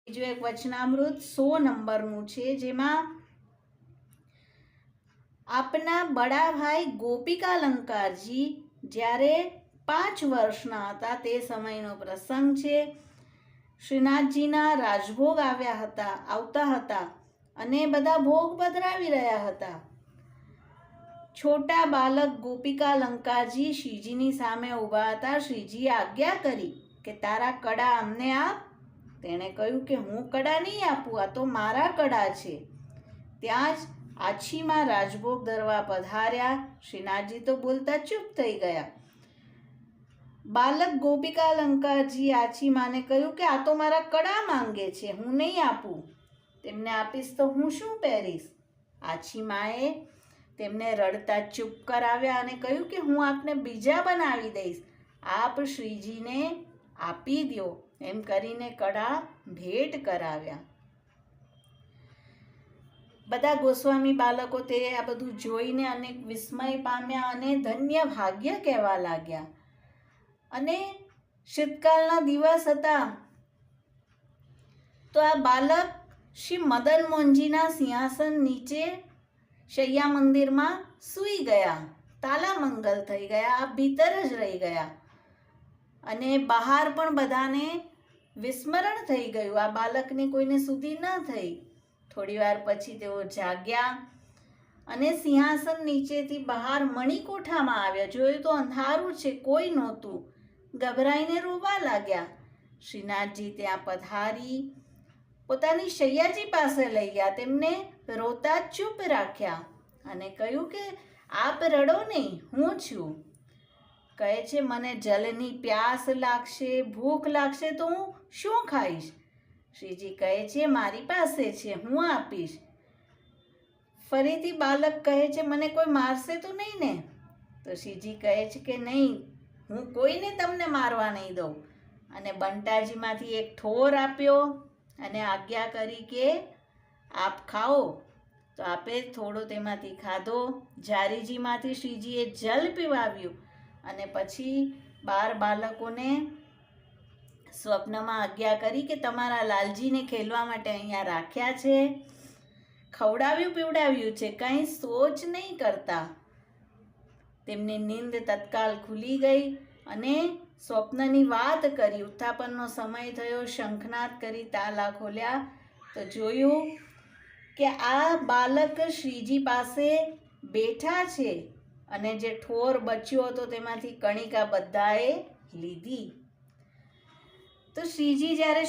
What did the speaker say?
બીજું એક વચનામૃત 100 નંબરનું છે, જેમાં આપના બડા ભાઈ ગોપિકાલંકારજી જ્યારે 5 વર્ષના હતા તે સમયનો પ્રસંગ છે. શ્રીનાથજીના રાજભોગ આવતા હતા અને બધા ભોગ પધરાવી રહ્યા હતા. છોટા બાલક ગોપિકાલંકારજી શ્રીજીની સામે ઊભા હતા. શ્રીજીએ આજ્ઞા કરી કે તારા કડા અમને આપ. તેણે કહ્યું કે હું કડા નહીં આપું, આ તો મારા કડા છે. ત્યાં જ આછીમાં રાજભોગ ધરવા પધાર્યા. શ્રીનાથજી તો બોલતા ચૂપ થઈ ગયા. બાલક ગોપિકાલંકારજી આછીમાને કહ્યું કે આ તો મારા કડા માંગે છે, હું નહીં આપું. તેમને આપીશ તો હું શું પહેરીશ? આછીમાએ તેમને રડતા ચૂપ કરાવ્યા અને કહ્યું કે હું આપને બીજા બનાવી દઈશ, આપ શ્રીજીને આપી દો. એમ કરીને કડા ભેટ કરાવ્યા. બધા ગોસ્વામી બાળકો તે આ બધું જોઈને અનેક વિસ્મય પામ્યા અને ધન્ય ભાગ્ય કહેવા લાગ્યા. અને શીતકાળના દિવસ હતા તો આ બાલક શ્રી મદન મોહનજીના સિંહાસન નીચે શૈયા મંદિરમાં સૂઈ ગયા. તાલામંગલ થઈ ગયા, આ ભીતર જ રહી ગયા. અને બહાર પણ બધાને વિસ્મરણ થઈ ગયું. આ બાલકને કોઈને સુધી ન થઈ. થોડી વાર પછી તેઓ જાગ્યા અને સિંહાસન નીચેથી બહાર મણિકોઠામાં આવ્યા. જોયું તો અંધારું છે, કોઈ નહોતું. ગભરાઈને રોવા લાગ્યા. શ્રીનાથજી ત્યાં પધારી પોતાની શૈયાજી પાસે લઈ ગયા. તેમને રોતા ચૂપ રાખ્યા અને કહ્યું કે આપ રડો નહીં, હું છું. કહે છે મને જલની પ્યાસ લાગશે, ભૂખ લાગશે તો હું શું ખાઈશ? શ્રીજી કહે છે મારી પાસે છે, હું આપીશ. ફરીથી બાલક કહે છે મને કોઈ મારશે તો નહીં ને? તો શ્રીજી કહે છે કે નહીં, હું કોઈને તમને મારવા નહીં દઉં. અને બંટાજીમાંથી એક ઠોર આપ્યો અને આજ્ઞા કરી કે આપ ખાઓ. તો આપે થોડો તેમાંથી ખાધો. જારીજીમાંથી શ્રીજીએ જલ પીવાવ્યું અને પછી 12 બાળકોને સ્વપ્નમાં આજ્ઞા કરી કે તમારા લાલજીને ખેલવા માટે અહીંયા રાખ્યા છે. ખવડાવ્યું પીવડાવ્યું છે, કંઈ સોચ નહીં કરતા. તેમની નીંદ તત્કાલ ખુલી ગઈ અને સ્વપ્નની વાત કરી. ઉત્થાપનનો સમય થયો, શંખનાદ કરી તાલા ખોલ્યા તો જોયું કે આ બાલક શ્રીજી પાસે બેઠા છે અને જે ઠોર બચ્યો હતો તેમાંથી કણિકા બધાએ લીધી. તો શ્રીજી જ્યારે